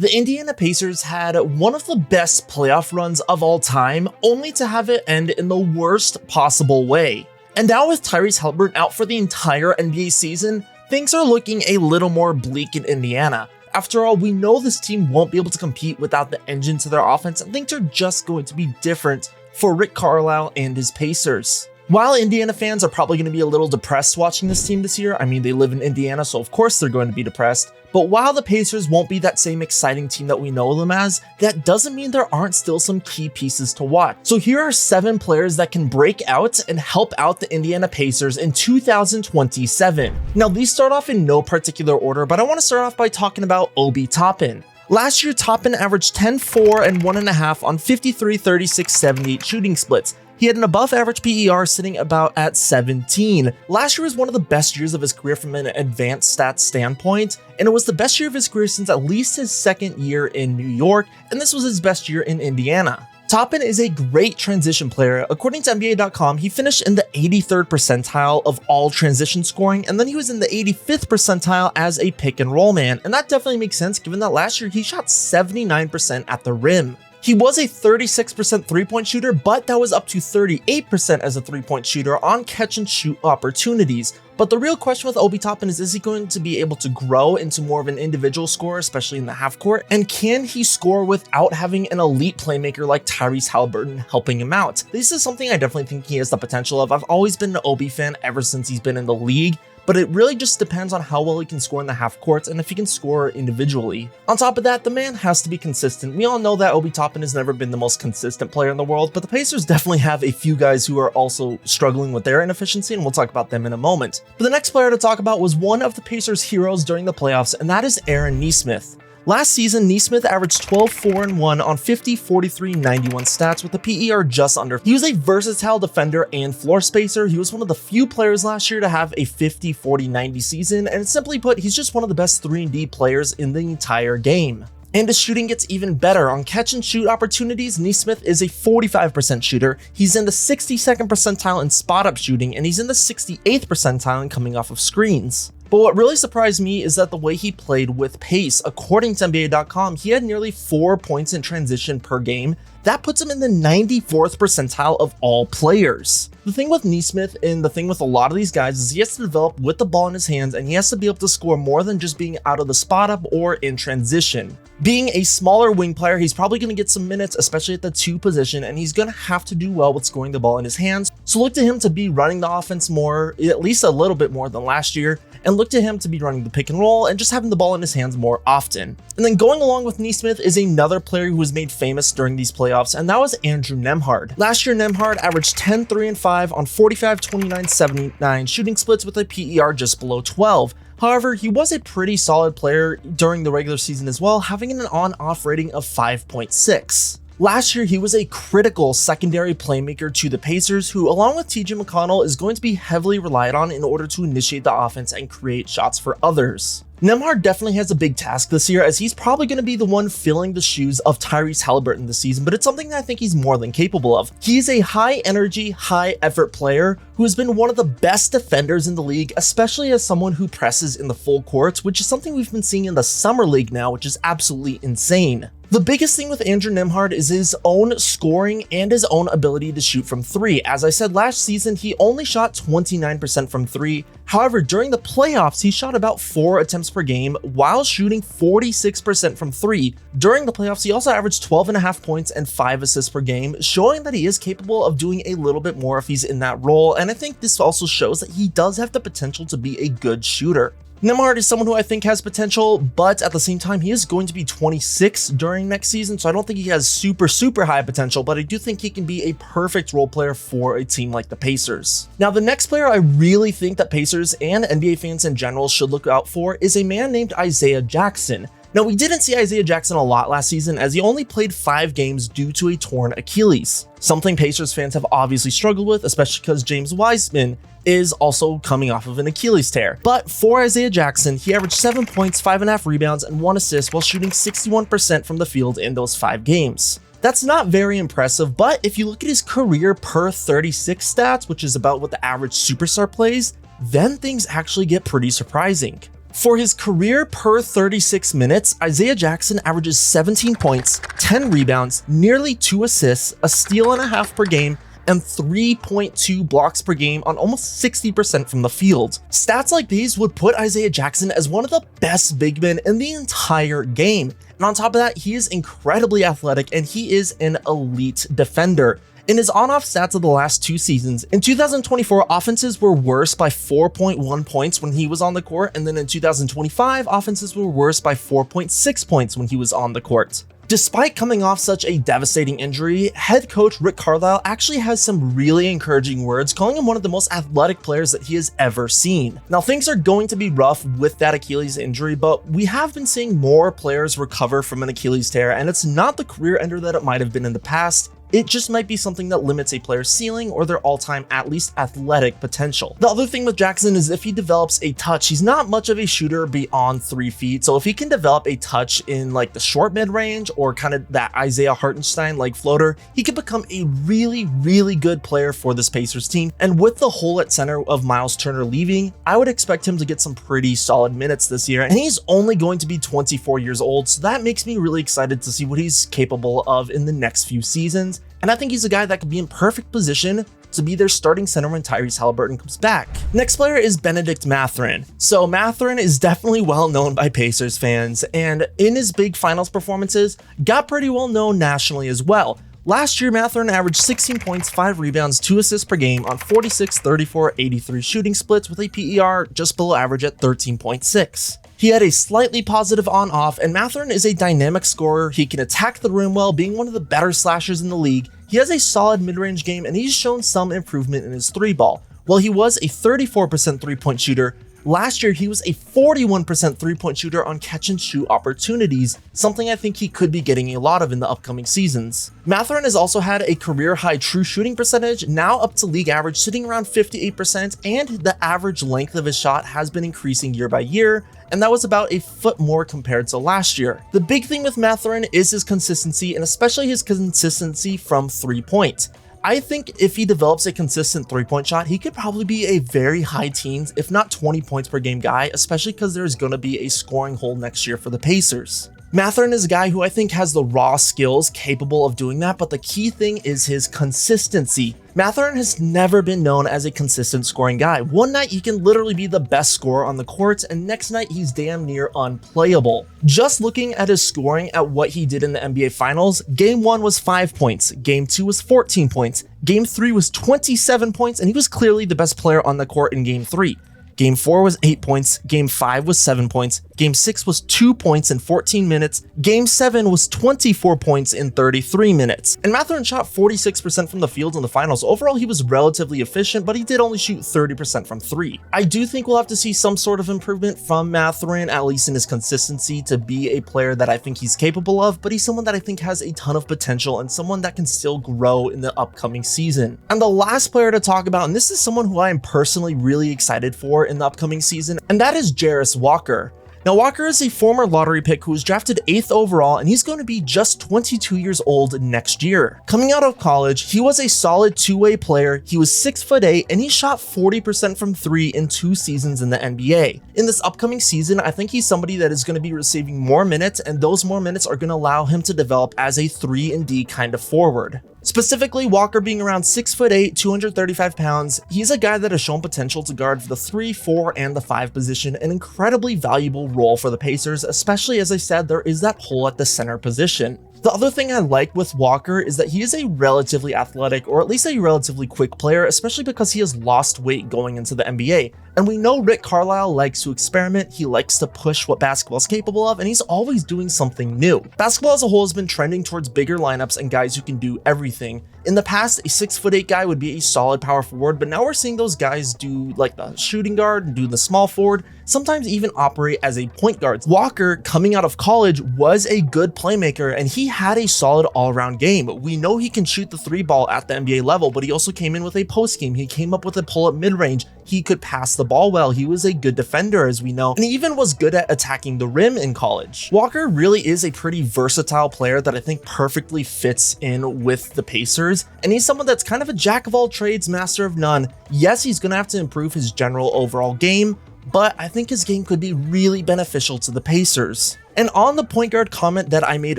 The Indiana Pacers had one of the best playoff runs of all time, only to have it end in the worst possible way. And now with Tyrese Haliburton out for the entire NBA season, things are looking a little more bleak in Indiana. After all, we know this team won't be able to compete without the engine to their offense, and things are just going to be different for Rick Carlisle and his Pacers. While Indiana fans are probably going to be a little depressed watching this team this year, I mean, they live in Indiana, so of course they're going to be depressed. But while the Pacers won't be that same exciting team that we know them as, that doesn't mean there aren't still some key pieces to watch. So here are 7 players that can break out and help out the Indiana Pacers in 2027. Now, these start off in no particular order, but I want to start off by talking about Obi Toppin. Last year, Toppin averaged 10, 4, and 1.5 on 53, 36, 78 shooting splits. He had an above average PER sitting about at 17. Last year was one of the best years of his career from an advanced stats standpoint, and it was the best year of his career since at least his second year in New York, and this was his best year in Indiana. Toppin is a great transition player. According to NBA.com, he finished in the 83rd percentile of all transition scoring, and then he was in the 85th percentile as a pick and roll man, and that definitely makes sense given that last year he shot 79% at the rim. He was a 36% three-point shooter, but that was up to 38% as a three-point shooter on catch-and-shoot opportunities. But the real question with Obi Toppin is he going to be able to grow into more of an individual scorer, especially in the half court? And can he score without having an elite playmaker like Tyrese Haliburton helping him out? This is something I definitely think he has the potential of. I've always been an Obi fan ever since he's been in the league, but it really just depends on how well he can score in the half courts and if he can score individually. On top of that, the man has to be consistent. We all know that Obi Toppin has never been the most consistent player in the world, but the Pacers definitely have a few guys who are also struggling with their inefficiency, and we'll talk about them in a moment. But the next player to talk about was one of the Pacers' heroes during the playoffs, and that is Nesmith. Last season, Nesmith averaged 12, 4, and 1 on 50, 43, 91 stats with a PER just under. He was a versatile defender and floor spacer. He was one of the few players last year to have a 50, 40, 90 season, and simply put, he's just one of the best 3-and-D players in the entire game. And his shooting gets even better. On catch-and-shoot opportunities, Nesmith is a 45% shooter. He's in the 62nd percentile in spot-up shooting, and he's in the 68th percentile in coming off of screens. But what really surprised me is that the way he played with pace. According to NBA.com, he had nearly 4 points in transition per game. That puts him in the 94th percentile of all players. The thing with Nesmith and the thing with a lot of these guys is he has to develop with the ball in his hands, and he has to be able to score more than just being out of the spot up or in transition. Being a smaller wing player, he's probably going to get some minutes, especially at the 2 position, and he's going to have to do well with scoring the ball in his hands. So look to him to be running the offense more, at least a little bit more than last year, and look to him to be running the pick and roll and just having the ball in his hands more often. And then going along with Nesmith is another player who was made famous during these playoffs, and that was Andrew Nembhard. Last year, Nembhard averaged 10, 3, and 5 on 45, 29, 79 shooting splits with a PER just below 12. However, he was a pretty solid player during the regular season as well, having an on-off rating of 5.6. Last year, he was a critical secondary playmaker to the Pacers, who, along with TJ McConnell, is going to be heavily relied on in order to initiate the offense and create shots for others. Nembhard definitely has a big task this year, as he's probably going to be the one filling the shoes of Tyrese Haliburton this season, but it's something that I think he's more than capable of. He's a high-energy, high-effort player who has been one of the best defenders in the league, especially as someone who presses in the full court, which is something we've been seeing in the summer league now, which is absolutely insane. The biggest thing with Andrew Nembhard is his own scoring and his own ability to shoot from 3. As I said last season, he only shot 29% from 3. However, during the playoffs, he shot about 4 attempts per game while shooting 46% from 3. During the playoffs, he also averaged 12.5 points and 5 assists per game, showing that he is capable of doing a little bit more if he's in that role, and I think this also shows that he does have the potential to be a good shooter. Nembhard is someone who I think has potential, but at the same time, he is going to be 26 during next season, so I don't think he has super high potential, but I do think he can be a perfect role player for a team like the Pacers. Now, the next player I really think that Pacers and NBA fans in general should look out for is a man named Isaiah Jackson. Now, we didn't see Isaiah Jackson a lot last season, as he only played 5 games due to a torn Achilles. Something Pacers fans have obviously struggled with, especially because James Wiseman is also coming off of an Achilles tear. But for Isaiah Jackson, he averaged 7 points, 5.5 rebounds, and 1 assist while shooting 61% from the field in those 5 games. That's not very impressive, but if you look at his career per 36 stats, which is about what the average superstar plays, then things actually get pretty surprising. For his career per 36 minutes, Isaiah Jackson averages 17 points, 10 rebounds, nearly 2 assists, a steal and a half per game, and 3.2 blocks per game on almost 60% from the field. Stats like these would put Isaiah Jackson as one of the best big men in the entire game. And on top of that, he is incredibly athletic and he is an elite defender. In his on-off stats of the last 2 seasons, in 2024, offenses were worse by 4.1 points when he was on the court, and then in 2025, offenses were worse by 4.6 points when he was on the court. Despite coming off such a devastating injury, head coach Rick Carlisle actually has some really encouraging words, calling him one of the most athletic players that he has ever seen. Now, things are going to be rough with that Achilles injury, but we have been seeing more players recover from an Achilles tear, and it's not the career ender that it might have been in the past. It just might be something that limits a player's ceiling or their all-time, at least athletic potential. The other thing with Jackson is if he develops a touch, he's not much of a shooter beyond 3 feet. So if he can develop a touch in like the short mid-range or kind of that Isaiah Hartenstein like floater, he could become a really, really good player for this Pacers team. And with the hole at center of Miles Turner leaving, I would expect him to get some pretty solid minutes this year. And he's only going to be 24 years old. So that makes me really excited to see what he's capable of in the next few seasons. And I think he's a guy that could be in perfect position to be their starting center when Tyrese Haliburton comes back. Next player is Bennedict Mathurin. So Mathurin is definitely well known by Pacers fans, and in his big finals performances, got pretty well known nationally as well. Last year, Mathurin averaged 16 points, 5 rebounds, 2 assists per game on 46, 34, 83 shooting splits with a PER just below average at 13.6. He had a slightly positive on-off, and Mathurin is a dynamic scorer. He can attack the rim well, being one of the better slashers in the league. He has a solid mid-range game, and he's shown some improvement in his 3-ball. While he was a 34% three-point shooter, last year he was a 41% three-point shooter on catch-and-shoot opportunities, something I think he could be getting a lot of in the upcoming seasons. Mathurin has also had a career-high true shooting percentage, now up to league average, sitting around 58%, and the average length of his shot has been increasing year by year, and that was about a foot more compared to last year. The big thing with Mathurin is his consistency, and especially his consistency from 3-point. I think if he develops a consistent 3-point shot, he could probably be a very high teens, if not 20 points per game guy, especially because there's going to be a scoring hole next year for the Pacers. Mathurin is a guy who I think has the raw skills capable of doing that, but the key thing is his consistency. Mathurin has never been known as a consistent scoring guy. One night he can literally be the best scorer on the court, and next night he's damn near unplayable. Just looking at his scoring at what he did in the NBA Finals, Game 1 was 5 points, Game 2 was 14 points, Game 3 was 27 points, and he was clearly the best player on the court in Game 3. Game 4 was 8 points, Game 5 was 7 points, Game 6 was 2 points in 14 minutes, Game 7 was 24 points in 33 minutes. And Mathurin shot 46% from the field in the finals. Overall, he was relatively efficient, but he did only shoot 30% from 3. I do think we'll have to see some sort of improvement from Mathurin, at least in his consistency, to be a player that I think he's capable of, but he's someone that I think has a ton of potential and someone that can still grow in the upcoming season. And the last player to talk about, and this is someone who I am personally really excited for in the upcoming season, and that is Jarace Walker. Now, Walker is a former lottery pick who was drafted 8th overall, and he's going to be just 22 years old next year. Coming out of college, he was a solid two-way player. He was 6'8", and he shot 40% from 3 in 2 seasons in the NBA. In this upcoming season, I think he's somebody that is going to be receiving more minutes, and those more minutes are going to allow him to develop as a 3-and-D kind of forward. Specifically, Walker being around 6'8", 235 pounds, he's a guy that has shown potential to guard the 3, 4, and the 5 position, an incredibly valuable role for the Pacers, especially as I said, there is that hole at the center position. The other thing I like with Walker is that he is a relatively athletic, or at least a relatively quick player, especially because he has lost weight going into the NBA. And we know Rick Carlisle likes to experiment, he likes to push what basketball is capable of, and he's always doing something new. Basketball as a whole has been trending towards bigger lineups and guys who can do everything. In the past, a 6'8" guy would be a solid power forward, but now we're seeing those guys do like the shooting guard and do the small forward, sometimes even operate as a point guard. Walker, coming out of college, was a good playmaker, and he had a solid all-around game. We know he can shoot the 3-ball at the NBA level, but he also came in with a post game. He came up with a pull-up mid-range. He could pass the ball well. He was a good defender, as we know, and he even was good at attacking the rim in college. Walker really is a pretty versatile player that I think perfectly fits in with the Pacers, and he's someone that's kind of a jack of all trades, master of none. Yes, he's going to have to improve his general overall game, but I think his game could be really beneficial to the Pacers. And on the point guard comment that I made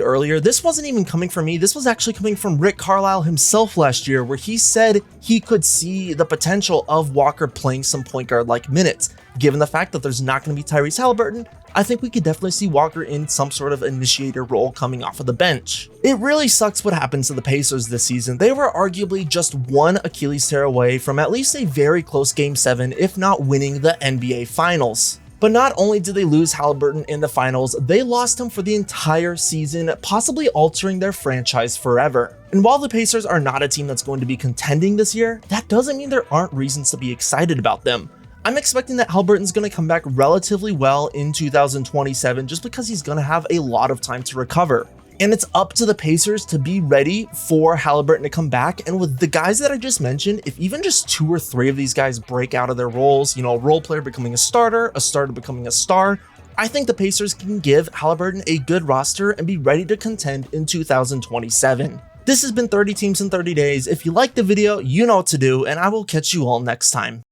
earlier, this wasn't even coming from me, this was actually coming from Rick Carlisle himself last year, where he said he could see the potential of Walker playing some point guard like minutes. Given the fact that there's not going to be Tyrese Haliburton, I think we could definitely see Walker in some sort of initiator role coming off of the bench. It really sucks what happened to the Pacers this season. They were arguably just one Achilles tear away from at least a very close Game 7, if not winning the NBA Finals. But not only did they lose Haliburton in the finals, they lost him for the entire season, possibly altering their franchise forever. And while the Pacers are not a team that's going to be contending this year, that doesn't mean there aren't reasons to be excited about them. I'm expecting that Haliburton's going to come back relatively well in 2027 just because he's going to have a lot of time to recover. And it's up to the Pacers to be ready for Haliburton to come back. And with the guys that I just mentioned, if even just 2 or 3 of these guys break out of their roles, a role player becoming a starter becoming a star, I think the Pacers can give Haliburton a good roster and be ready to contend in 2027. This has been 30 Teams in 30 Days. If you liked the video, you know what to do, and I will catch you all next time.